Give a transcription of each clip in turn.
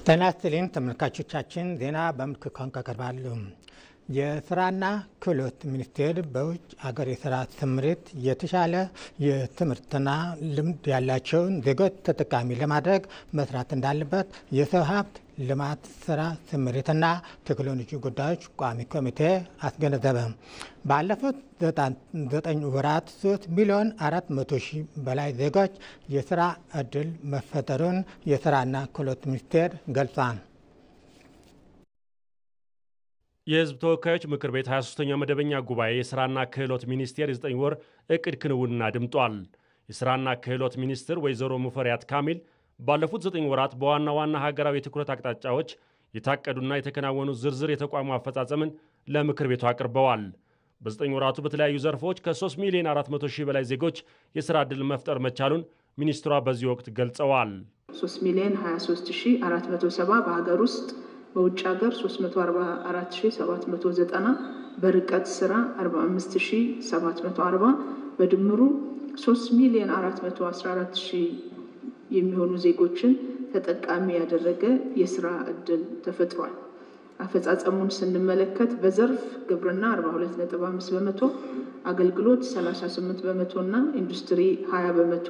ጤና ይስጥልኝ ተመልካቾቻችን፣ ዜና በምልክት ቋንቋ ቀርባሉ። የስራና ክህሎት ሚኒስቴር በውጭ ሀገር የስራ ስምሪት የተሻለ የትምህርትና ልምድ ያላቸውን ዜጎች ተጠቃሚ ለማድረግ መስራት እንዳለበት የሰው ሀብት ልማት ስራ ስምሪትና ቴክኖሎጂ ጉዳዮች ቋሚ ኮሚቴ አስገነዘበ። ባለፉት 9 ወራት 3 ሚሊዮን 400 ሺህ በላይ ዜጎች የስራ እድል መፈጠሩን የስራና ክህሎት ሚኒስቴር ገልጿል። የህዝብ ተወካዮች ምክር ቤት 23ኛው መደበኛ ጉባኤ የስራና ክህሎት ሚኒስቴር የ9 ወር እቅድ ክንውንን አድምጧል። የስራና ክህሎት ሚኒስትር ወይዘሮ ሙፈሪያት ካሚል ባለፉት 9 ወራት በዋና ዋና ሀገራዊ የትኩረት አቅጣጫዎች የታቀዱና የተከናወኑ ዝርዝር የተቋሙ አፈጻጸምን ለምክር ቤቱ አቅርበዋል። በ9 ወራቱ በተለያዩ ዘርፎች ከ3 ሚሊዮን 400 ሺህ በላይ ዜጎች የስራ ዕድል መፍጠር መቻሉን ሚኒስትሯ በዚህ ወቅት ገልጸዋል። 3 ሚሊዮን 23470 በሀገር ውስጥ በውጭ ሀገር 344790 በርቀት ስራ 45740 በድምሩ 3 ሚሊዮን 414000 የሚሆኑ ዜጎችን ተጠቃሚ ያደረገ የስራ ዕድል ተፈጥሯል። አፈጻጸሙን ስንመለከት በዘርፍ ግብርና 42.5%፣ አገልግሎት 38% እና ኢንዱስትሪ 20%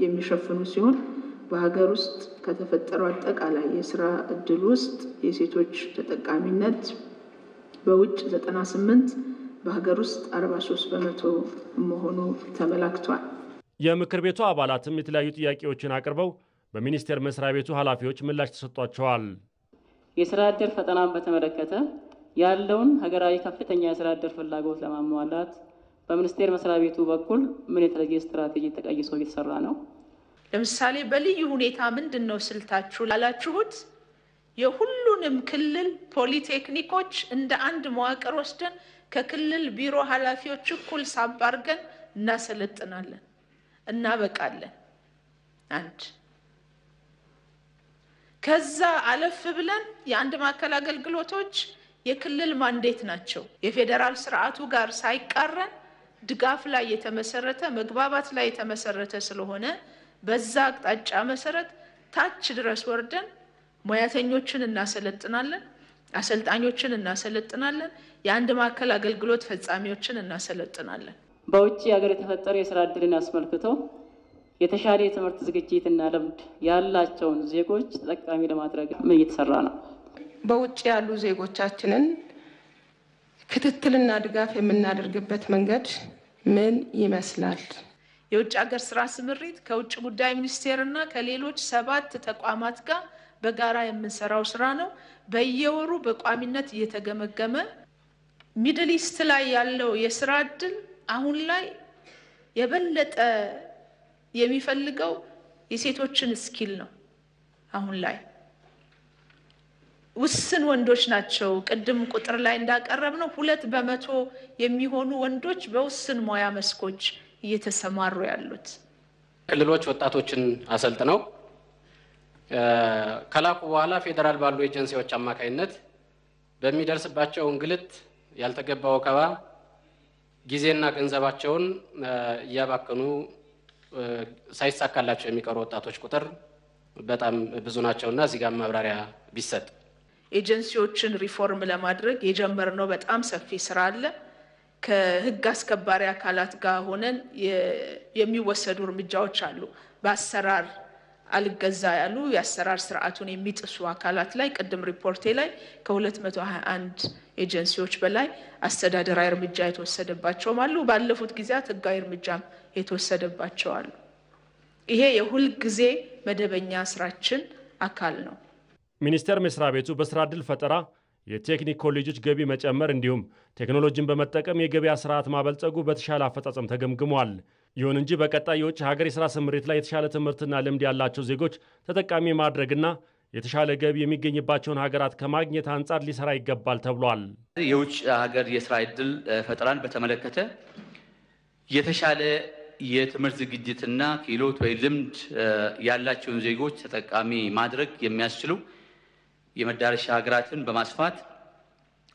የሚሸፍኑ ሲሆን በሀገር ውስጥ ከተፈጠረው አጠቃላይ የስራ ዕድል ውስጥ የሴቶች ተጠቃሚነት በውጭ 98፣ በሀገር ውስጥ 43% መሆኑ ተመላክቷል። የምክር ቤቱ አባላትም የተለያዩ ጥያቄዎችን አቅርበው በሚኒስቴር መስሪያ ቤቱ ኃላፊዎች ምላሽ ተሰጥቷቸዋል። የስራ ዕድል ፈጠራን በተመለከተ ያለውን ሀገራዊ ከፍተኛ የስራ ዕድል ፍላጎት ለማሟላት በሚኒስቴር መስሪያ ቤቱ በኩል ምን የተለየ ስትራቴጂ ተቀይሶ እየተሰራ ነው? ለምሳሌ በልዩ ሁኔታ ምንድነው ስልታችሁ ላላችሁት የሁሉንም ክልል ፖሊቴክኒኮች እንደ አንድ መዋቅር ወስደን ከክልል ቢሮ ኃላፊዎች እኩል ሳባርገን እናሰለጥናለን፣ እናበቃለን። አንድ ከዛ አለፍ ብለን የአንድ ማዕከል አገልግሎቶች የክልል ማንዴት ናቸው። የፌዴራል ስርዓቱ ጋር ሳይቃረን ድጋፍ ላይ የተመሰረተ መግባባት ላይ የተመሰረተ ስለሆነ በዛ አቅጣጫ መሰረት ታች ድረስ ወርደን ሙያተኞችን እናሰለጥናለን፣ አሰልጣኞችን እናሰለጥናለን፣ የአንድ ማዕከል አገልግሎት ፈጻሚዎችን እናሰለጥናለን። በውጭ ሀገር የተፈጠረ የስራ ዕድልን አስመልክቶ የተሻለ የትምህርት ዝግጅትና ልምድ ያላቸውን ዜጎች ተጠቃሚ ለማድረግ ምን እየተሰራ ነው? በውጭ ያሉ ዜጎቻችንን ክትትልና ድጋፍ የምናደርግበት መንገድ ምን ይመስላል? የውጭ ሀገር ስራ ስምሪት ከውጭ ጉዳይ ሚኒስቴርና ከሌሎች 7 ተቋማት ጋር በጋራ የምንሰራው ስራ ነው። በየወሩ በቋሚነት እየተገመገመ ሚድል ኢስት ላይ ያለው የስራ ዕድል አሁን ላይ የበለጠ የሚፈልገው የሴቶችን ስኪል ነው። አሁን ላይ ውስን ወንዶች ናቸው። ቅድም ቁጥር ላይ እንዳቀረብነው 2% የሚሆኑ ወንዶች በውስን ሙያ መስኮች እየተሰማሩ ያሉት። ክልሎች ወጣቶችን አሰልጥነው ከላኩ በኋላ ፌደራል ባሉ ኤጀንሲዎች አማካይነት በሚደርስባቸው እንግልት ያልተገባ ወከባ ጊዜና ገንዘባቸውን እያባከኑ ሳይሳካላቸው የሚቀሩ ወጣቶች ቁጥር በጣም ብዙ ናቸውና እዚህ ጋር ማብራሪያ ቢሰጥ። ኤጀንሲዎችን ሪፎርም ለማድረግ የጀመርነው በጣም ሰፊ ስራ አለ። ከህግ አስከባሪ አካላት ጋር ሆነን የሚወሰዱ እርምጃዎች አሉ። በአሰራር አልገዛ ያሉ የአሰራር ስርዓቱን የሚጥሱ አካላት ላይ ቅድም ሪፖርቴ ላይ ከ221 ኤጀንሲዎች በላይ አስተዳደራዊ እርምጃ የተወሰደባቸው አሉ። ባለፉት ጊዜያት ህጋዊ እርምጃም የተወሰደባቸው አሉ። ይሄ የሁል ጊዜ መደበኛ ስራችን አካል ነው። ሚኒስቴር መስሪያ ቤቱ በስራ ዕድል ፈጠራ የቴክኒክ ኮሌጆች ገቢ መጨመር እንዲሁም ቴክኖሎጂን በመጠቀም የገበያ ስርዓት ማበልጸጉ በተሻለ አፈጻጸም ተገምግሟል። ይሁን እንጂ በቀጣይ የውጭ ሀገር የስራ ስምሪት ላይ የተሻለ ትምህርትና ልምድ ያላቸው ዜጎች ተጠቃሚ ማድረግና የተሻለ ገቢ የሚገኝባቸውን ሀገራት ከማግኘት አንጻር ሊሰራ ይገባል ተብሏል። የውጭ ሀገር የስራ ዕድል ፈጠራን በተመለከተ የተሻለ የትምህርት ዝግጅትና ክህሎት ወይ ልምድ ያላቸውን ዜጎች ተጠቃሚ ማድረግ የሚያስችሉ የመዳረሻ ሀገራትን በማስፋት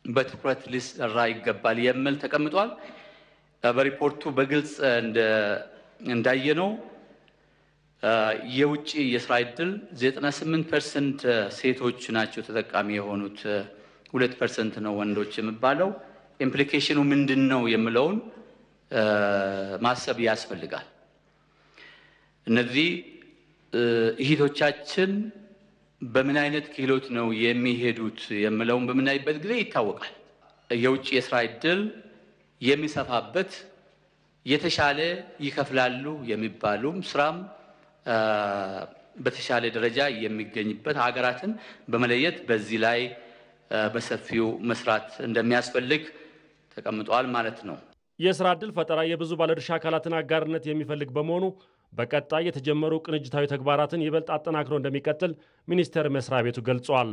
በትኩረት ሊሰራ ይገባል የሚል ተቀምጧል። በሪፖርቱ በግልጽ እንዳየነው የውጭ የስራ ዕድል 98% ሴቶች ናቸው ተጠቃሚ የሆኑት፣ 2% ነው ወንዶች የሚባለው። ኢምፕሊኬሽኑ ምንድነው የሚለውን ማሰብ ያስፈልጋል። እነዚህ እህቶቻችን በምን አይነት ክህሎት ነው የሚሄዱት የሚለውን በምናይበት ጊዜ ይታወቃል። የውጭ የስራ ዕድል የሚሰፋበት የተሻለ ይከፍላሉ የሚባሉም ስራም በተሻለ ደረጃ የሚገኝበት ሀገራትን በመለየት በዚህ ላይ በሰፊው መስራት እንደሚያስፈልግ ተቀምጧል ማለት ነው። የስራ ዕድል ፈጠራ የብዙ ባለድርሻ አካላትን አጋርነት የሚፈልግ በመሆኑ በቀጣይ የተጀመሩ ቅንጅታዊ ተግባራትን ይበልጥ አጠናክሮ እንደሚቀጥል ሚኒስቴር መስሪያ ቤቱ ገልጿል።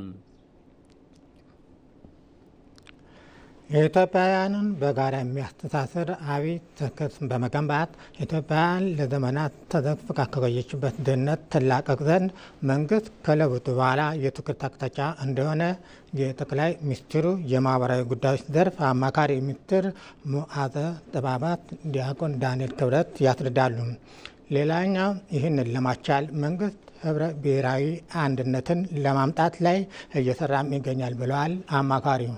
ኢትዮጵያውያንን በጋራ የሚያስተሳስር አብይ ትርክት በመገንባት ኢትዮጵያን ለዘመናት ተዘፍቃ ከቆየችበት ድህነት ትላቀቅ ዘንድ መንግስት ከለውጡ በኋላ የትኩረት አቅጣጫ እንደሆነ የጠቅላይ ሚኒስትሩ የማህበራዊ ጉዳዮች ዘርፍ አማካሪ ሚኒስትር ሙዓዘ ጥበባት ዲያቆን ዳንኤል ክብረት ያስረዳሉ። ሌላኛው ይህንን ለማስቻል መንግስት ህብረ ብሔራዊ አንድነትን ለማምጣት ላይ እየሰራም ይገኛል ብለዋል አማካሪው።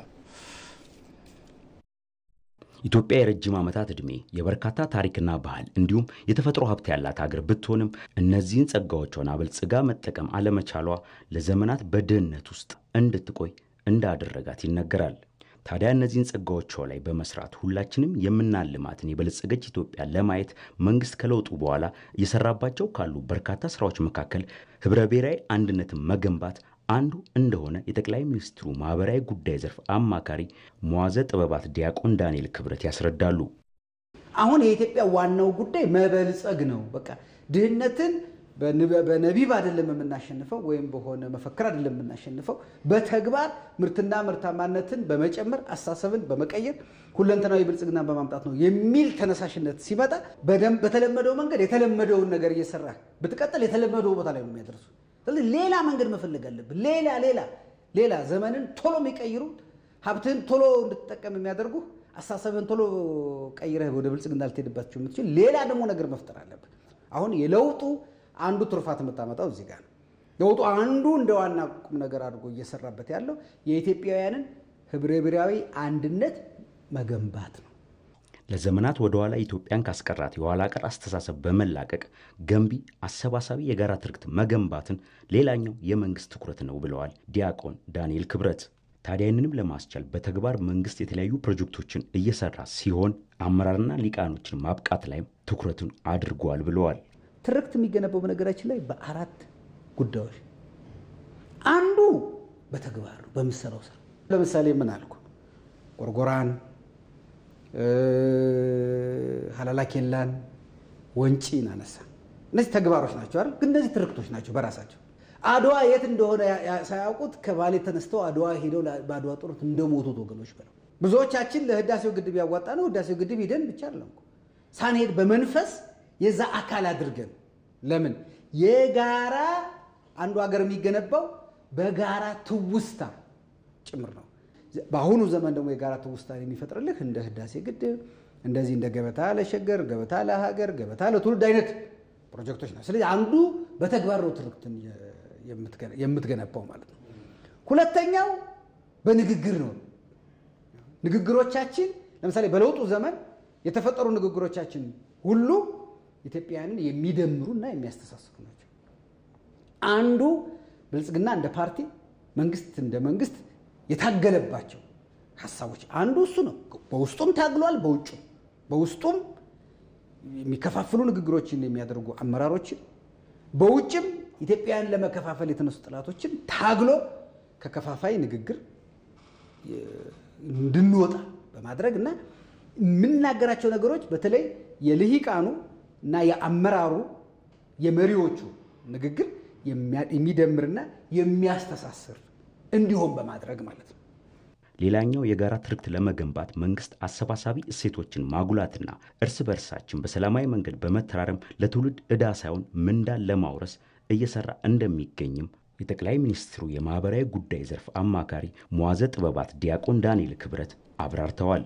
ኢትዮጵያ የረጅም ዓመታት ዕድሜ የበርካታ ታሪክና ባህል እንዲሁም የተፈጥሮ ሀብት ያላት ሀገር ብትሆንም እነዚህን ጸጋዎቿን አበልጽጋ መጠቀም አለመቻሏ ለዘመናት በድህነት ውስጥ እንድትቆይ እንዳደረጋት ይነገራል። ታዲያ እነዚህን ጸጋዎቿ ላይ በመስራት ሁላችንም የምናልማትን የበለጸገች ኢትዮጵያ ለማየት መንግስት ከለውጡ በኋላ እየሰራባቸው ካሉ በርካታ ስራዎች መካከል ህብረ ብሔራዊ አንድነትን መገንባት አንዱ እንደሆነ የጠቅላይ ሚኒስትሩ ማህበራዊ ጉዳይ ዘርፍ አማካሪ ሙዓዘ ጥበባት ዲያቆን ዳንኤል ክብረት ያስረዳሉ። አሁን የኢትዮጵያ ዋናው ጉዳይ መበልጸግ ነው። በቃ ድህነትን በነቢብ አይደለም የምናሸንፈው ወይም በሆነ መፈክር አይደለም የምናሸንፈው፣ በተግባር ምርትና ምርታማነትን በመጨመር አስተሳሰብን በመቀየር ሁለንተናዊ ብልጽግና በማምጣት ነው የሚል ተነሳሽነት ሲመጣ በደንብ በተለመደው መንገድ የተለመደውን ነገር እየሰራ ብትቀጥል የተለመደው ቦታ ላይ ነው የሚያደርሱ። ስለዚህ ሌላ መንገድ መፈለግ አለብን። ሌላ ዘመንን ቶሎ የሚቀይሩ ሀብትን ቶሎ እንድትጠቀም የሚያደርጉ አስተሳሰብን ቶሎ ቀይረህ ወደ ብልጽግና ልትሄድባቸው የምትችል ሌላ ደግሞ ነገር መፍጠር አለብን። አሁን የለውጡ አንዱ ትሩፋት የምታመጣው እዚህ ጋር ነው። ለውጡ አንዱ እንደ ዋና ቁም ነገር አድርጎ እየሰራበት ያለው የኢትዮጵያውያንን ህብረ ብሔራዊ አንድነት መገንባት ነው። ለዘመናት ወደ ኋላ ኢትዮጵያን ካስቀራት የኋላ ቀር አስተሳሰብ በመላቀቅ ገንቢ አሰባሳቢ የጋራ ትርክት መገንባትን ሌላኛው የመንግስት ትኩረት ነው ብለዋል ዲያቆን ዳንኤል ክብረት። ታዲያ ይህንንም ለማስቻል በተግባር መንግስት የተለያዩ ፕሮጀክቶችን እየሰራ ሲሆን አመራርና ሊቃኖችን ማብቃት ላይም ትኩረቱን አድርጓል ብለዋል። ትርክት የሚገነባው በነገራችን ላይ በአራት ጉዳዮች፣ አንዱ በተግባር በምሰራው ስራ። ለምሳሌ ምን አልኩ? ጎርጎራን፣ ሀላላ ኬላን፣ ወንጪን አነሳ። እነዚህ ተግባሮች ናቸው አይደል? ግን እነዚህ ትርክቶች ናቸው በራሳቸው። አድዋ የት እንደሆነ ሳያውቁት ከባሌ ተነስተው አድዋ ሄደው በአድዋ ጦርነት እንደሞቱት ወገኖች ብለው ብዙዎቻችን ለህዳሴው ግድብ ያዋጣ ነው። ህዳሴው ግድብ ሄደን ብቻ አይደለም ሳንሄድ በመንፈስ የዛ አካል አድርገን ለምን የጋራ አንዱ ሀገር የሚገነባው በጋራ ትውስታ ጭምር ነው። በአሁኑ ዘመን ደግሞ የጋራ ትውስታ የሚፈጥርልህ እንደ ህዳሴ ግድብ እንደዚህ እንደ ገበታ ለሸገር፣ ገበታ ለሀገር፣ ገበታ ለትውልድ አይነት ፕሮጀክቶች ናቸው። ስለዚህ አንዱ በተግባር ነው ትርክትን የምትገነባው ማለት ነው። ሁለተኛው በንግግር ነው። ንግግሮቻችን ለምሳሌ በለውጡ ዘመን የተፈጠሩ ንግግሮቻችን ሁሉ ኢትዮጵያውያንን የሚደምሩና የሚያስተሳስሩ ናቸው። አንዱ ብልጽግና እንደ ፓርቲ መንግስት እንደ መንግስት የታገለባቸው ሐሳቦች አንዱ እሱ ነው። በውስጡም ታግሏል፣ በውስጡም የሚከፋፍሉ ንግግሮችን የሚያደርጉ አመራሮችን፣ በውጭም ኢትዮጵያን ለመከፋፈል የተነሱ ጥላቶችን ታግሎ ከከፋፋይ ንግግር እንድንወጣ በማድረግ እና የምናገራቸው ነገሮች በተለይ የልሂቃኑ እና የአመራሩ የመሪዎቹ ንግግር የሚደምርና የሚያስተሳስር እንዲሆን በማድረግ ማለት ነው። ሌላኛው የጋራ ትርክት ለመገንባት መንግስት አሰባሳቢ እሴቶችን ማጉላትና እርስ በርሳችን በሰላማዊ መንገድ በመተራረም ለትውልድ ዕዳ ሳይሆን ምንዳን ለማውረስ እየሰራ እንደሚገኝም የጠቅላይ ሚኒስትሩ የማህበራዊ ጉዳይ ዘርፍ አማካሪ ሙዓዘ ጥበባት ዲያቆን ዳንኤል ክብረት አብራርተዋል።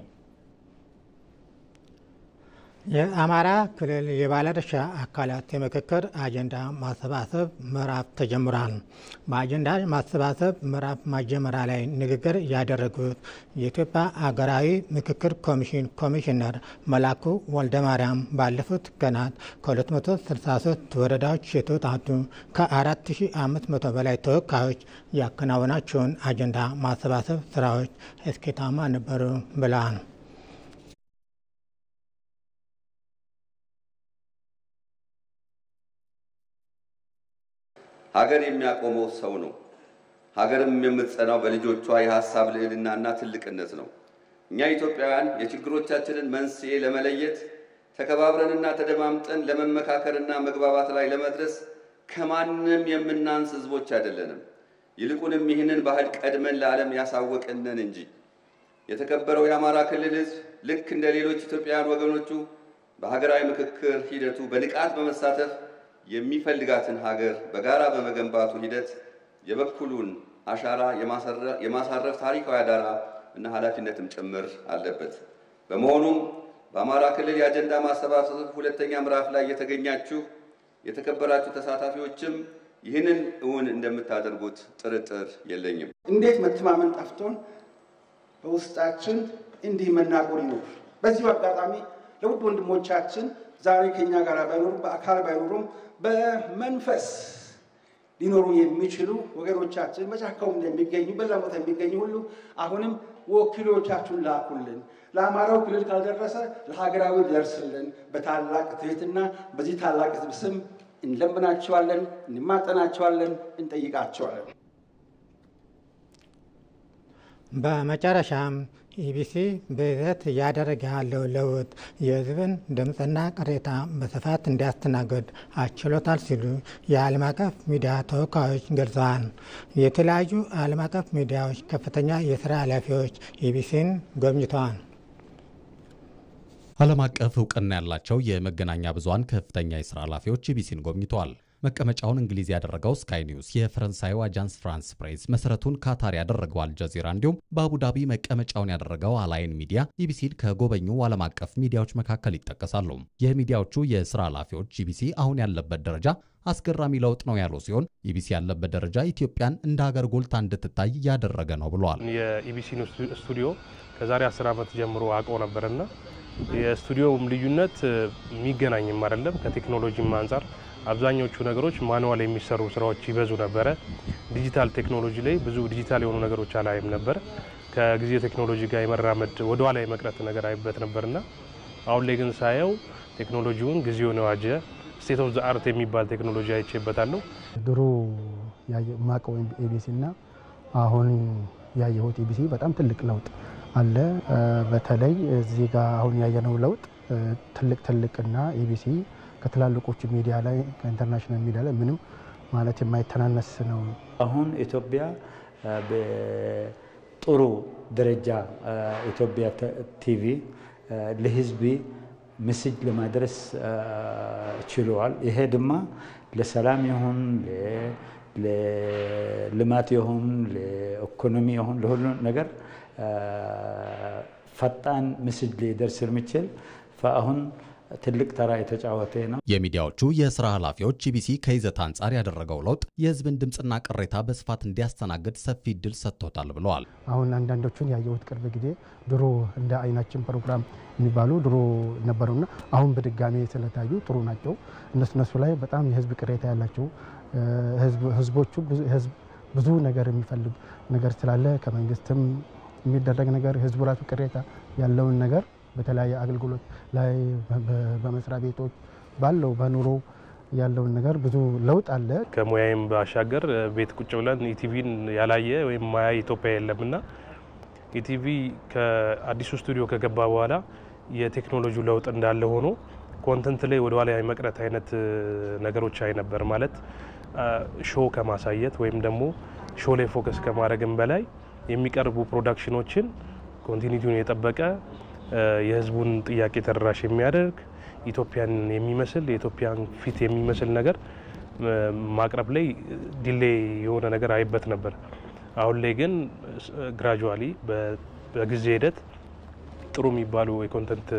የአማራ ክልል የባለድርሻ አካላት የምክክር አጀንዳ ማሰባሰብ ምዕራፍ ተጀምሯል። በአጀንዳ ማሰባሰብ ምዕራፍ ማጀመሪያ ላይ ንግግር ያደረጉት የኢትዮጵያ አገራዊ ምክክር ኮሚሽን ኮሚሽነር መላኩ ወልደማርያም ባለፉት ቀናት ከ263 ወረዳዎች የተውጣጡ ከ4500 በላይ ተወካዮች ያከናወናቸውን አጀንዳ ማሰባሰብ ስራዎች ስኬታማ ነበሩ ብለዋል። ሀገር የሚያቆመው ሰው ነው። ሀገርም የምትጸናው በልጆቿ የሐሳብ ልዕልናና ትልቅነት ነው። እኛ ኢትዮጵያውያን የችግሮቻችንን መንስኤ ለመለየት ተከባብረንና ተደማምጠን ለመመካከርና መግባባት ላይ ለመድረስ ከማንም የምናንስ ህዝቦች አይደለንም። ይልቁንም ይህንን ባህል ቀድመን ለዓለም ያሳወቅነን እንጂ። የተከበረው የአማራ ክልል ህዝብ ልክ እንደ ሌሎች ኢትዮጵያውያን ወገኖቹ በሀገራዊ ምክክር ሂደቱ በንቃት በመሳተፍ የሚፈልጋትን ሀገር በጋራ በመገንባቱ ሂደት የበኩሉን አሻራ የማሳረፍ ታሪካዊ አደራ እና ኃላፊነትም ጭምር አለበት። በመሆኑም በአማራ ክልል የአጀንዳ ማሰባሰብ ሁለተኛ ምዕራፍ ላይ የተገኛችሁ የተከበራችሁ ተሳታፊዎችም ይህንን እውን እንደምታደርጉት ጥርጥር የለኝም። እንዴት መተማመን ጠፍቶን በውስጣችን እንዲህ መናቆር ይኖር። በዚህ አጋጣሚ ለውድ ወንድሞቻችን ዛሬ ከኛ ጋር ባይኖሩ በአካል ባይኖሩም በመንፈስ ሊኖሩ የሚችሉ ወገኖቻችን በጫካው እንደሚገኙ በዛ ቦታ የሚገኙ ሁሉ አሁንም ወኪሎቻችሁን ላኩልን። ለአማራው ክልል ካልደረሰ ለሀገራዊ ደርስልን። በታላቅ ትህትና በዚህ ታላቅ ህዝብ ስም እንለምናቸዋለን፣ እንማጠናቸዋለን፣ እንጠይቃቸዋለን። በመጨረሻም ኢቢሲ በይዘት እያደረገ ያለው ለውጥ የህዝብን ድምፅና ቅሬታ በስፋት እንዲያስተናግድ አስችሎታል ሲሉ የዓለም አቀፍ ሚዲያ ተወካዮች ገልጸዋል። የተለያዩ ዓለም አቀፍ ሚዲያዎች ከፍተኛ የስራ ኃላፊዎች ኢቢሲን ጎብኝተዋል። ዓለም አቀፍ እውቅና ያላቸው የመገናኛ ብዙሃን ከፍተኛ የስራ ኃላፊዎች ኢቢሲን ጎብኝተዋል። መቀመጫውን እንግሊዝ ያደረገው ስካይ ኒውስ፣ የፈረንሳዩ አጃንስ ፍራንስ ፕሬስ፣ መሰረቱን ካታር ያደረገው አልጀዚራ እንዲሁም በአቡዳቢ መቀመጫውን ያደረገው አላይን ሚዲያ ኢቢሲን ከጎበኙ ዓለም አቀፍ ሚዲያዎች መካከል ይጠቀሳሉ። የሚዲያዎቹ የስራ ኃላፊዎች ኢቢሲ አሁን ያለበት ደረጃ አስገራሚ ለውጥ ነው ያሉ ሲሆን ኢቢሲ ያለበት ደረጃ ኢትዮጵያን እንደ ሀገር ጎልታ እንድትታይ ያደረገ ነው ብለዋል። የኢቢሲ ስቱዲዮ ከዛሬ 10 ዓመት ጀምሮ አውቀው ነበርና የስቱዲዮውም ልዩነት የሚገናኝም አይደለም። ከቴክኖሎጂም አንጻር አብዛኞቹ ነገሮች ማኑዋል የሚሰሩ ስራዎች ይበዙ ነበረ። ዲጂታል ቴክኖሎጂ ላይ ብዙ ዲጂታል የሆኑ ነገሮች አላይም ነበር። ከጊዜ ቴክኖሎጂ ጋር የመራመድ ወደ ኋላ የመቅረት ነገር አይበት ነበርና አሁን ላይ ግን ሳየው ቴክኖሎጂውን ጊዜውን የዋጀ ስቴት ኦፍ ዘ አርት የሚባል ቴክኖሎጂ አይቼበታለሁ። ድሮ ማቀው ኢቢሲና አሁን ያየሁት ኢቢሲ በጣም ትልቅ ለውጥ አለ። በተለይ እዚህ ጋር አሁን ያየነው ለውጥ ትልቅና ኢቢሲ ከትላልቆቹ ሚዲያ ላይ ከኢንተርናሽናል ሚዲያ ላይ ምንም ማለት የማይተናነስ ነው። አሁን ኢትዮጵያ በጥሩ ደረጃ ኢትዮጵያ ቲቪ ለህዝብ ሜሴጅ ለማድረስ ችሏል። ይሄ ድማ ለሰላም ይሁን ለልማት ይሁን ለኢኮኖሚ ይሁን ለሁሉ ነገር ፈጣን ሜሴጅ ሊደርስ የሚችል አሁን ትልቅ ተራ የተጫወተ ነው። የሚዲያዎቹ የስራ ኃላፊዎች ኢቢሲ ከይዘት አንጻር ያደረገው ለውጥ የህዝብን ድምጽና ቅሬታ በስፋት እንዲያስተናግድ ሰፊ እድል ሰጥቶታል ብለዋል። አሁን አንዳንዶቹን ያየሁት ቅርብ ጊዜ ድሮ እንደ አይናችን ፕሮግራም የሚባሉ ድሮ ነበሩና አሁን በድጋሚ ስለታዩ ጥሩ ናቸው። እነሱ ላይ በጣም የህዝብ ቅሬታ ያላቸው ህዝቦቹ ብዙ ነገር የሚፈልግ ነገር ስላለ ከመንግስትም የሚደረግ ነገር ህዝቡ ራሱ ቅሬታ ያለውን ነገር በተለያየ አገልግሎት ላይ በመስሪያ ቤቶች ባለው በኑሮ ያለውን ነገር ብዙ ለውጥ አለ። ከሙያዬም ባሻገር ቤት ቁጭ ብለን ኢቲቪን ያላየ ወይም ማያ ኢትዮጵያ የለምና ኢቲቪ ከአዲሱ ስቱዲዮ ከገባ በኋላ የቴክኖሎጂው ለውጥ እንዳለ ሆኖ ኮንተንት ላይ ወደ ኋላ የመቅረት አይነት ነገሮች አይነበር ማለት ሾው ከማሳየት ወይም ደግሞ ሾው ላይ ፎከስ ከማድረግም በላይ የሚቀርቡ ፕሮዳክሽኖችን ኮንቲኒቲውን የጠበቀ የህዝቡን ጥያቄ ተደራሽ የሚያደርግ ኢትዮጵያን የሚመስል የኢትዮጵያን ፊት የሚመስል ነገር ማቅረብ ላይ ዲሌይ የሆነ ነገር አይበት ነበር። አሁን ላይ ግን ግራጁዋሊ በጊዜ ሂደት ጥሩ የሚባሉ የኮንተንት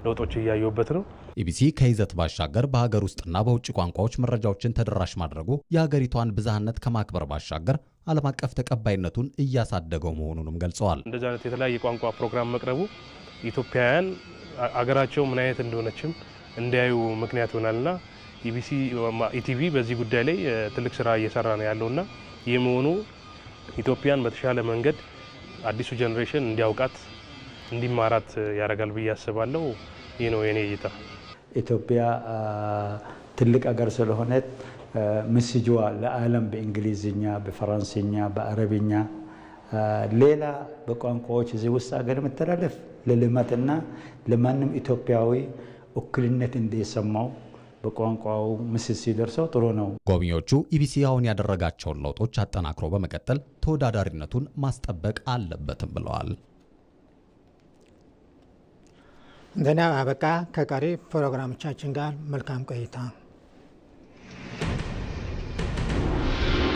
ለውጦች እያየሁበት ነው። ኢቢሲ ከይዘት ባሻገር በሀገር ውስጥና በውጭ ቋንቋዎች መረጃዎችን ተደራሽ ማድረጉ የሀገሪቷን ብዝሃነት ከማክበር ባሻገር ዓለም አቀፍ ተቀባይነቱን እያሳደገው መሆኑንም ገልጸዋል። እንደዚህ አይነት የተለያየ ቋንቋ ፕሮግራም መቅረቡ ኢትዮጵያውያን አገራቸው ምን አይነት እንደሆነችም እንዲያዩ ምክንያት ይሆናልና ኢቲቪ በዚህ ጉዳይ ላይ ትልቅ ስራ እየሰራ ነው ያለውና ይህ መሆኑ ኢትዮጵያን በተሻለ መንገድ አዲሱ ጄኔሬሽን እንዲያውቃት እንዲማራት ያደርጋል ብዬ አስባለሁ። ይህ ነው የኔ እይታ። ኢትዮጵያ ትልቅ አገር ስለሆነ መስጅዋ ለዓለም በእንግሊዝኛ፣ በፈረንስኛ፣ በአረብኛ ሌላ በቋንቋዎች እዚህ ውስጥ አገር መተላለፍ ለልማትና ለማንም ኢትዮጵያዊ እኩልነት እንዲሰማው በቋንቋው ምስል ሲደርሰው ጥሩ ነው። ጎብኚዎቹ ኢቢሲ አሁን ያደረጋቸውን ለውጦች አጠናክሮ በመቀጠል ተወዳዳሪነቱን ማስጠበቅ አለበትም ብለዋል። ዜና አበቃ። ከቀሪ ፕሮግራሞቻችን ጋር መልካም ቆይታ